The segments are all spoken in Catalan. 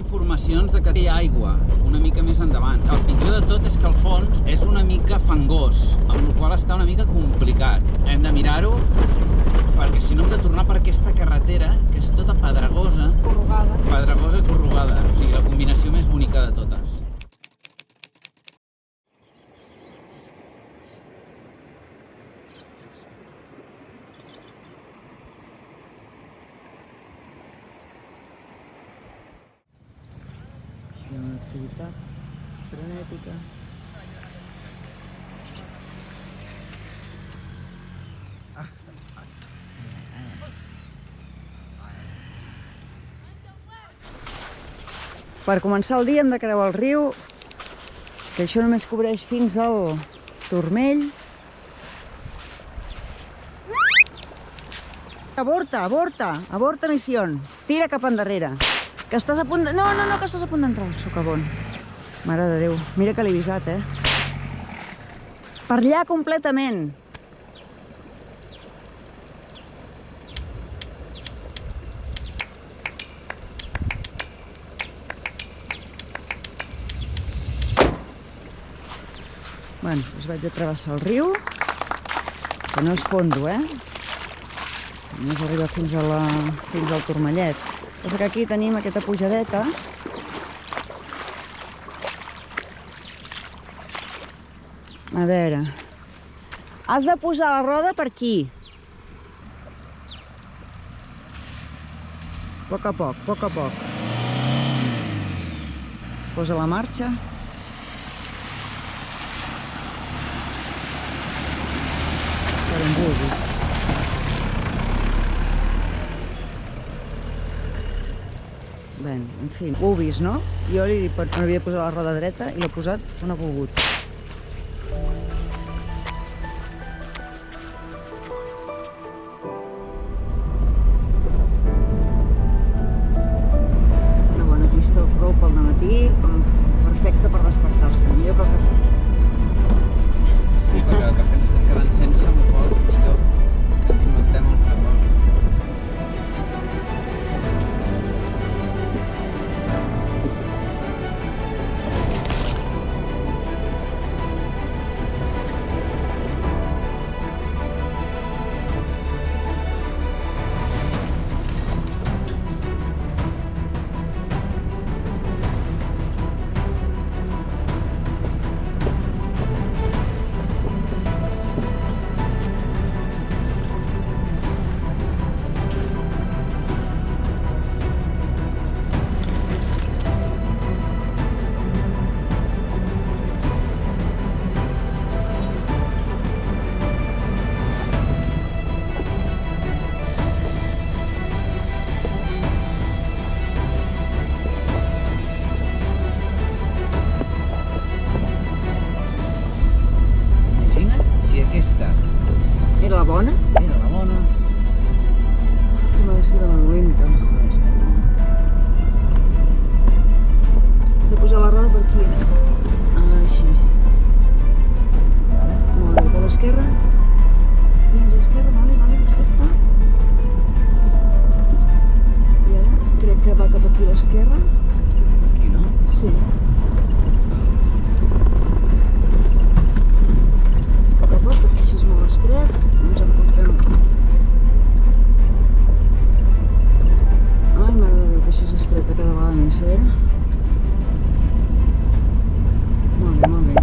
informacions de que hi ha aigua una mica més endavant. El pitjor de tot és que el fons és una mica fangós, amb la qual està una mica complicat. Hem de mirar-ho, perquè si no hem de tornar per aquesta carretera, que és tota pedregosa. Pedregosa i corrugada. O sigui, la combinació més bonica de totes. Una activitat frenètica. Per començar el dia hem de creuar el riu, que això només cobreix fins al turmell. Aborta, aborta, aborta missió. Tira cap endarrere. Que estàs a punt de... No, que estàs a punt d'entrar. Socavón. Mare de Déu. Mira que l'he avisat, Per allà completament. Bueno, us vaig a travessar el riu, que no és fondo, Només arriba fins al turmellet. Passa que aquí tenim aquesta pujadeta. A veure... Has de posar la roda per aquí. A poc, poc a poc. Posa la marxa. Per on vulguis. Bé, en fi, ho heu vist, no? Jo li he dit que havia de posar la roda dreta i l'he posat on ha volgut. Una bona pista off-road pel dematí, perfecte per despertar-se, millor que el cafè. Sí, perquè el cafè ens estem quedant sense, amb la qual cosa que ens inventem alguna cosa. Era la bona? Era la bona. Va ser la dolenta. Has de posar la roda per aquí, Així. Molt bé, per l'esquerra. Sí, és l'esquerra, vale, perfecte. I ara crec que va cap aquí a l'esquerra. Aquí, no? Sí. Perquè això és molt estret, ens encontrem... Ai, mare de Déu, que això és estreta cada vegada més, Molt bé, molt bé.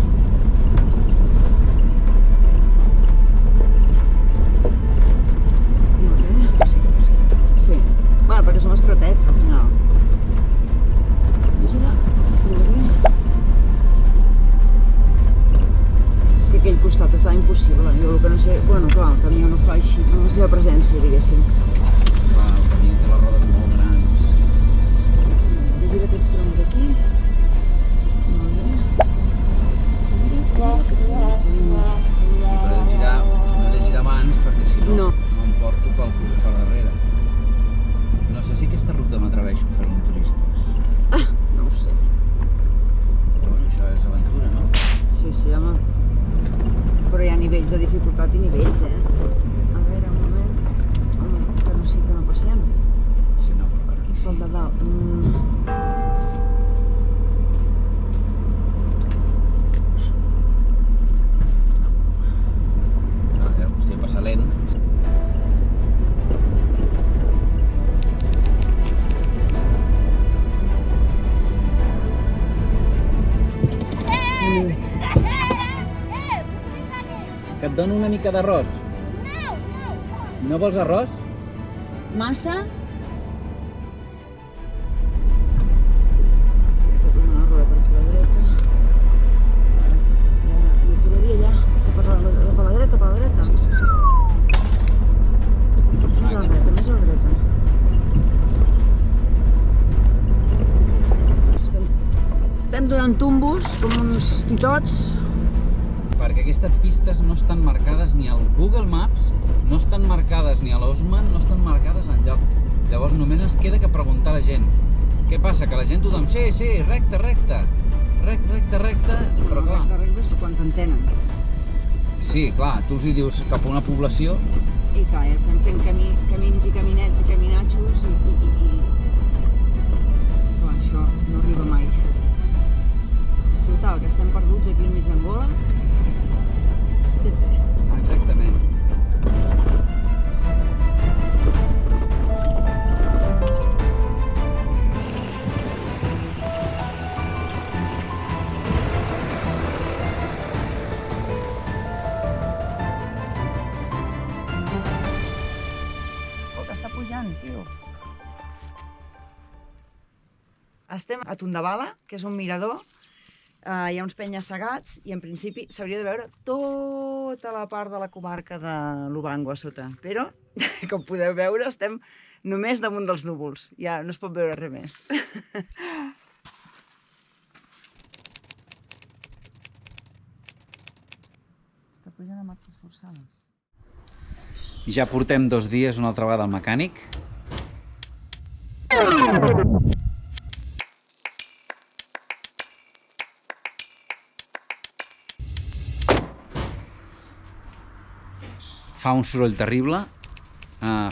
Molt bé. Sí. Bueno, perquè som estretets, al final. Gira. Molt bé. Aquell costat estava impossible, jo el que no sé... Bueno, clar, el camió no fa així, amb la seva presència, diguéssim. Clar, el camió té les rodes molt grans. Gira aquests troncs d'aquí. Molt bé. Gira. Però he de girar abans, perquè si no em porto per darrere. No sé si aquesta ruta m'atreveixo a fer-la amb turistes. No ho sé. Però bueno, això és aventura, no? Sí, home. Però hi ha nivells de dificultat i nivells, A veure, un moment... Home, que no passem. Sí, no, però per aquí sí. Pel de dalt. dono una mica d'arròs. No vols arròs? Massa? Sí, he fet una roda per aquí a la dreta. Ja ho trobaria ja. Per la dreta? Sí. Més a la dreta, més a la dreta. Estem donant tumbos com uns titots. Perquè aquestes pistes no estan marcades ni al Google Maps, no estan marcades ni a l'Osman, no estan marcades enlloc. Llavors només ens queda que preguntar a la gent. Què passa? Que la gent tothom, sí, recte, recte, però clar... Recte, sí, quan t'entenen. Sí, clar, tu els hi dius cap a una població. I clar, ja estem fent camins i caminets i caminatxos i... Clar, això no arriba mai. Total, que estem perduts aquí enmig d'Angola. Sí. Exactament. Que està pujant, tio. Estem a Tundabala, que és un mirador. Hi ha uns penya-segats i en principi s'hauria de veure tota la part de la comarca de Lubango a sota. Però, com podeu veure, estem només damunt dels núvols. Ja no es pot veure res més. Està pujant a marxes forçades. Ja portem 2 dies una altra vegada al mecànic. Fa un soroll terrible,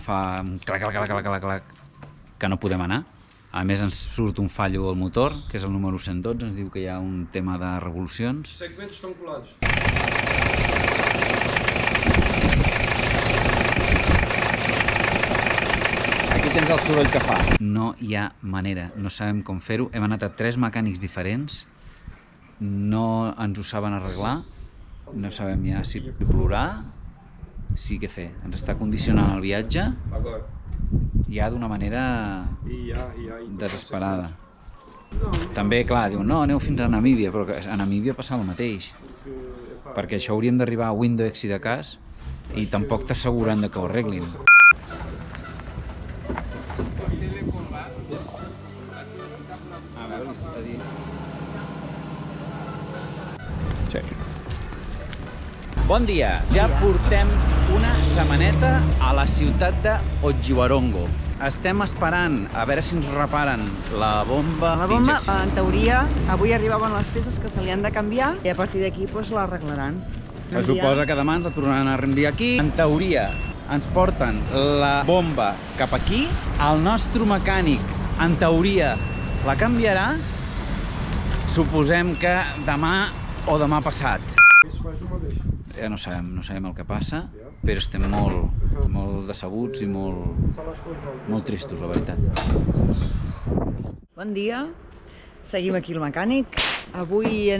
fa un clac, que no podem anar. A més ens surt un fallo al motor, que és el número 112, ens diu que hi ha un tema de revolucions. Segmentos estão colados. Aquí tens el soroll que fa. No hi ha manera, no sabem com fer-ho. Hem anat a 3 mecànics diferents, no ens ho saben arreglar, no sabem ja si plorar, sí què fer. Ens està condicionant el viatge Agora. ja d'una manera Então, desesperada. També, clar, diuen, no, aneu fins a Namíbia, però a Namíbia passa el mateix. Perquè això hauríem d'arribar a Windhoek si de cas i tampoc t'asseguren que ho arreglin. Bon dia, ja portem una setmaneta a la ciutat de Otjiwarongo. Estem esperant a veure si ens reparen la bomba d'injecció. En teoria, avui arribaven les peces que se li han de canviar i a partir d'aquí l'arreglaran. Es suposa que demà ens la tornaran a reenviar aquí. En teoria, ens porten la bomba cap aquí. El nostre mecànic, en teoria, la canviarà. Suposem que demà o demà passat. Ja no sabem el que passa, però estem molt decebuts i molt tristos, la veritat. Bon dia, seguim aquí al mecànic. Avui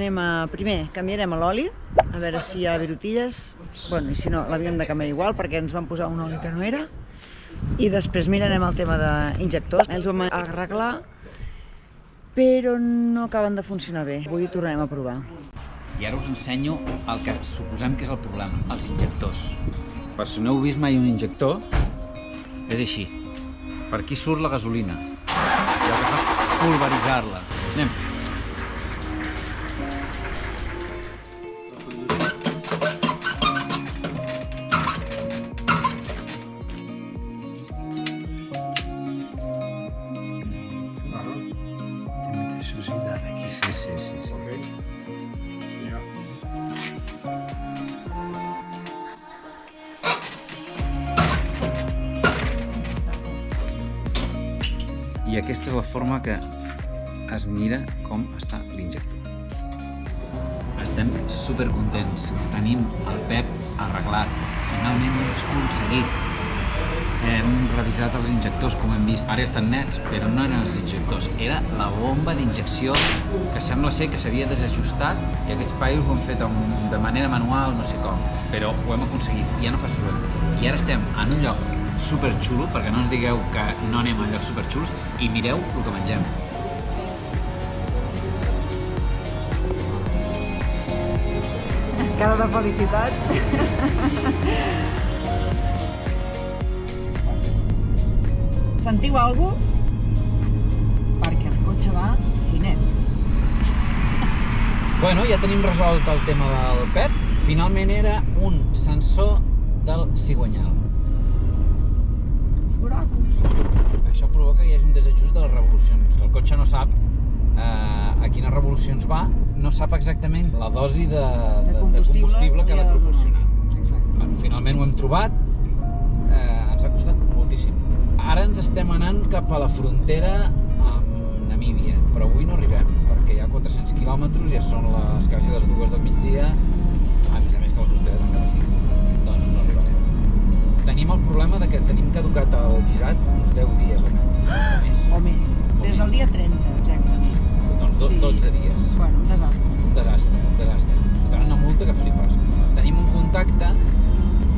primer canviarem l'oli, a veure si hi ha virutilles. Bueno, i si no, l'havíem de canviar igual perquè ens van posar un oli que no era. I després mirarem el tema d'injectors. Els vam arreglar, però no acaben de funcionar bé. Avui ho tornarem a provar. I ara us ensenyo el que suposem que és el problema, els injectors. Per si no heu vist mai un injector, és així. Per aquí surt la gasolina. I el que fa és pulveritzar-la. Anem. Sí. I aquesta és la forma que es mira com està l'injector. Estem supercontents. Tenim el PEP arreglat. Finalment ho hem aconseguit. Hem revisat els injectors, com hem vist. Ara ja estan nets, però no eren els injectors. Era la bomba d'injecció que sembla ser que s'havia desajustat i aquests paios ho han fet de manera manual, no sé com. Però ho hem aconseguit, ja no fa soroll. I ara estem en un lloc superxulo, perquè no ens digueu que no anem a llocs superxulos, i mireu el que mengem. Cara de felicitat. Sentiu alguna cosa? Perquè el cotxe va finet. Bueno, ja tenim resolt el tema del Pep. Finalment era un sensor del cigonyal. Buracos. Això provoca que hi hagi un desajust de les revolucions. El cotxe no sap a quines revolucions va, no sap exactament la dosi de combustible que ha de proporcionar. Finalment ho hem trobat, ens ha costat moltíssim. Ara ens estem anant cap a la frontera amb Namíbia, però avui no arribem, perquè hi ha 400 quilòmetres, ja són quasi les 2 del migdia, a més que la frontera tanca a les 5, doncs no arribarem. Tenim el problema de que tenim caducat el visat uns 10 dies o més. Des del dia 30, exactament. Doncs 12 dies. Bueno, un desastre. Un desastre. Fotran una multa que flipes. Tenim un contacte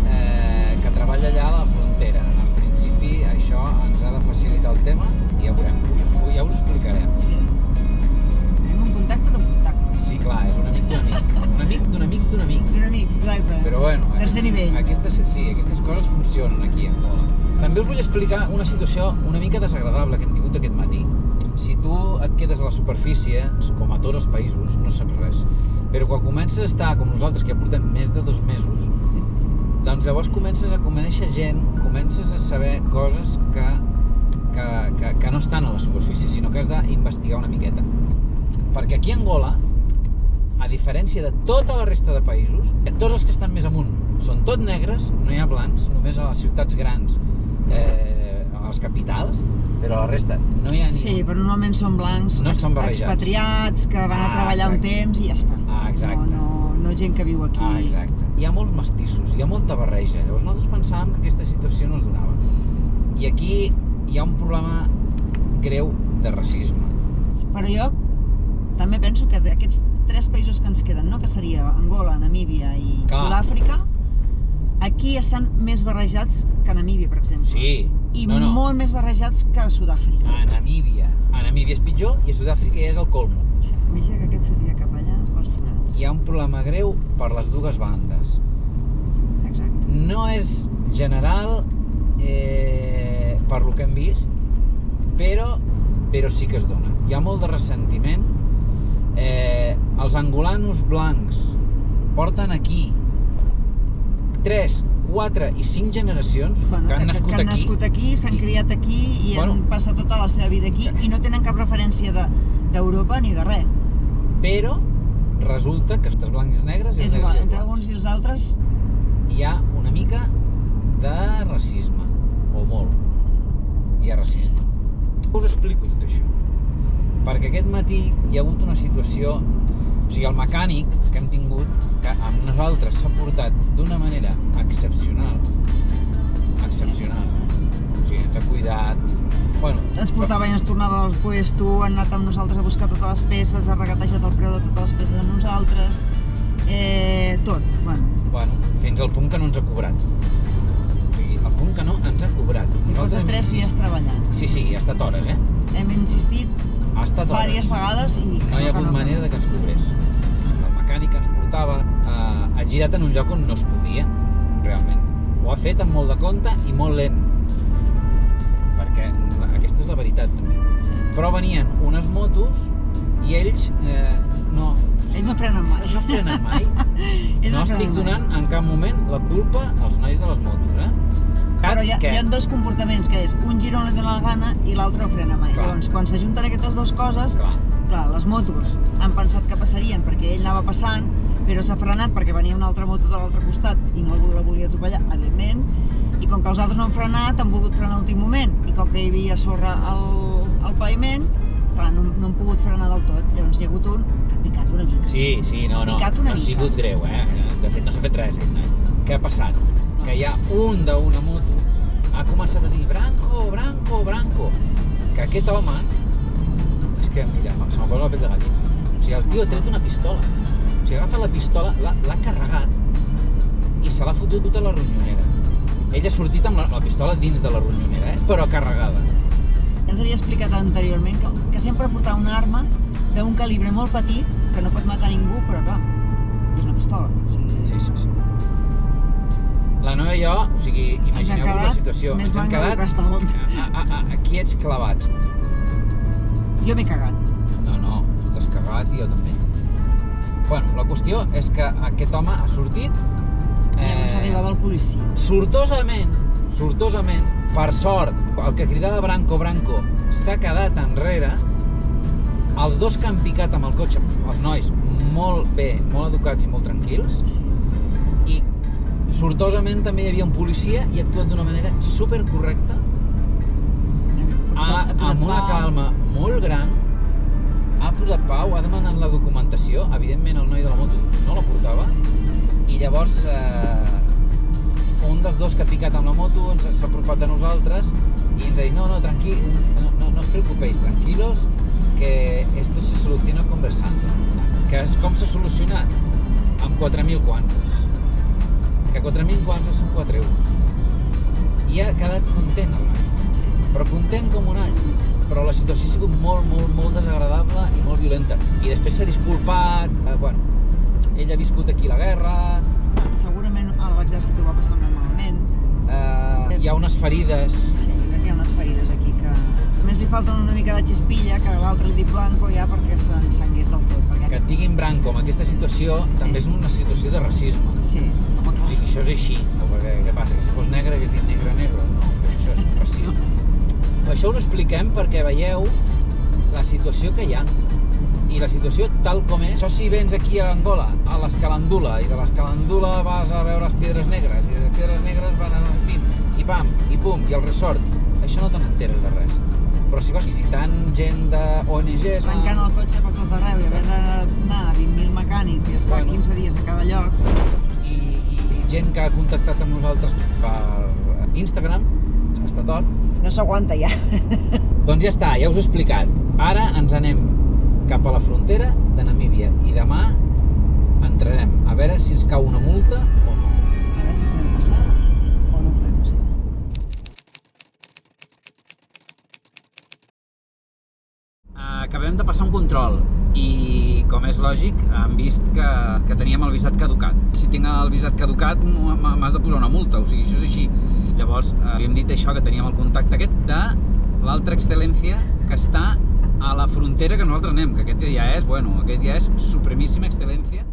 que treballa allà a la frontera. En principi això ens ha de facilitar el tema i ja veurem, ja us ho explicarem. Sí. Tenim un contacte d'un contacte. Sí, clar, és un amic d'un amic. Un amic d'un amic d'un amic. D'un amic, exacte. Però bueno, tercer nivell. Aquestes coses funcionen aquí a Angola. També us vull explicar una situació una mica desagradable que hem tingut aquest matí. Si tu et quedes a la superfície, com a tots els països, no saps res. Però quan comences a estar com nosaltres, que ja portem més de 2 mesos, doncs llavors comences a conèixer gent, comences a saber coses que no estan a la superfície, sinó que has d'investigar una miqueta. Perquè aquí a Angola, a diferència de tota la resta de països, tots els que estan més amunt són tot negres, no hi ha blancs, només a les ciutats grans, a les capitals, però a la resta no hi ha ningú. Sí, però normalment són blancs, no estan barrejats, expatriats, que van a treballar un temps i ja està. Exacte. No gent que viu aquí. Exacte. Hi ha molts mestissos, hi ha molta barreja, llavors nosaltres pensàvem que aquesta situació no es donava. I aquí hi ha un problema greu de racisme. Però jo també penso que d'aquests 3 països que ens queden, no? Que seria Angola, Namíbia i Sud-àfrica, aquí estan més barrejats que a Namíbia, per exemple. Sí. I molt més barrejats que a Sud-àfrica. A Namíbia és pitjor i a Sud-àfrica ja és el colmo. Sí, imagina que aquest seria cap allà, pels forats. Hi ha un problema greu per les dues bandes. Exacte. No és general per lo que hem vist, però sí que es dona. Hi ha molt de ressentiment. Els angolanos blancs porten aquí 3, 4 i 5 generacions que han nascut aquí, s'han criat aquí i han passat tota la seva vida aquí i no tenen cap referència d'Europa ni de res. Però resulta que els blancs i negres és igual, entre uns i els altres hi ha una mica de racisme, o molt, hi ha racisme. Us explico tot això, perquè aquest matí hi ha hagut una situació, o sigui, el mecànic que hem tingut, que amb nosaltres s'ha portat d'una manera excepcional, o sigui, ens ha cuidat, ens portava i ens tornava al puesto, han anat amb nosaltres a buscar totes les peces, ha regatejat el preu de totes les peces amb nosaltres, tot, fins al punt que no ens ha cobrat. O sigui, al punt que no ens ha cobrat. I porta 3 dies treballant. Sí, ha estat hores, Hem insistit diverses vegades i no hi ha hagut manera que ens cobrés. El mecànic ens portava, ha girat en un lloc on no es podia, realment. Ho ha fet amb molt de compte i molt lent, perquè aquesta és la veritat també. Però venien unes motos i ells no frenen mai. No frenen mai. No estic donant en cap moment la culpa als nois de les motos, Però hi ha 2 comportaments, que és un gir on li dóna la gana i l'altre no frena mai. Llavors, quan s'ajunten aquestes 2 coses, clar, les motos han pensat que passarien perquè ell anava passant, però s'ha frenat perquè venia una altra moto de l'altre costat i no la volia atropellar, evidentment, i com que els altres no han frenat, han volgut frenar a l'últim moment, i com que hi havia sorra al paviment, clar, no han pogut frenar del tot. Llavors hi ha hagut un que ha picat una mica. Sí, no ha sigut greu, De fet, no s'ha fet res, aquest noi. Què ha passat? Que hi ha un d'una moto ha començat a dir Branco, Branco, Branco. Que aquest home, és que, mira, se m'ha posat la pell de gallina. O sigui, el tio ha tret una pistola. O sigui, ha agafat la pistola, l'ha carregat i se l'ha fotut a la ronyonera. Ell ha sortit amb la pistola dins de la ronyonera, però carregada. Ens havia explicat anteriorment que sempre portava una arma d'un calibre molt petit, que no pot matar ningú, però clar, és una pistola. O sigui... Sí. La Noa i jo, o sigui, imagineu-vos la situació. Més Ens hem blanc que quedat aquí ets clavats. Jo m'he cagat. No, tu t'has cagat i jo també. Bueno, la qüestió és que aquest home ha sortit... I llavors arribava el policia. Sortosament, per sort, el que cridava Branco, Branco, s'ha quedat enrere. Els dos que han picat amb el cotxe, els nois, molt bé, molt educats i molt tranquils. Sí. I sortosament també hi havia un policia i ha actuat d'una manera supercorrecta, amb una calma molt gran, ha posat pau, ha demanat la documentació, evidentment el noi de la moto no la portava, i llavors un dels dos que ha picat amb la moto s'ha apropat a nosaltres i ens ha dit no, os preocupéis, tranquilos, que esto se soluciona conversando. Que és com s'ha solucionat? Amb 4.000 kwanzas. Que 4.000 kwanzas són 4 euros. I ha quedat content el noi. Però content com un all. Però la situació ha sigut molt desagradable i molt violenta. I després s'ha disculpat, bueno, ell ha viscut aquí la guerra... Segurament a l'exèrcit ho va passar molt malament. Hi ha unes ferides... Sí, jo crec que hi ha unes ferides aquí que... Només li falta una mica de xispilla, que l'altre li diu Blanco ja perquè s'ensangués del tot. Perquè... Que et diguin Branco en aquesta situació també és una situació de racisme. Sí, home, clar. O sigui, això és així. O perquè, què passa? Que si fos negre hagués dit negre. No, però això és racisme. Això ho expliquem perquè veieu la situació que hi ha. I la situació tal com és. Això si vens aquí a Angola, a l'Escalandula, i de l'Escalandula vas a veure les Piedres Negres, i de les Piedres Negres van a pim, i pam, i pum, i el resort. Això no te n'enteres de res. Però si vas visitant gent d'ONGs... Trencant el cotxe per tot arreu i haver d'anar a 20.000 mecànics i estar 15 dies a cada lloc. I gent que ha contactat amb nosaltres per Instagram, està tot. No s'aguanta ja. Doncs ja està, ja us he explicat. Ara ens anem cap a la frontera de Namíbia i demà entrarem a veure si ens cau una multa o no. A veure si podem passar o no podem passar. Acabem de passar un control i, com és lògic, han vist que teníem el visat caducat. Si tinc el visat caducat m'has de posar una multa, o sigui, això és així. Llavors, havíem dit això, que teníem el contacte aquest de l'altra excel·lència que està a la frontera que nosaltres anem, que aquest ja és, bueno, aquest ja és supremíssima excel·lència.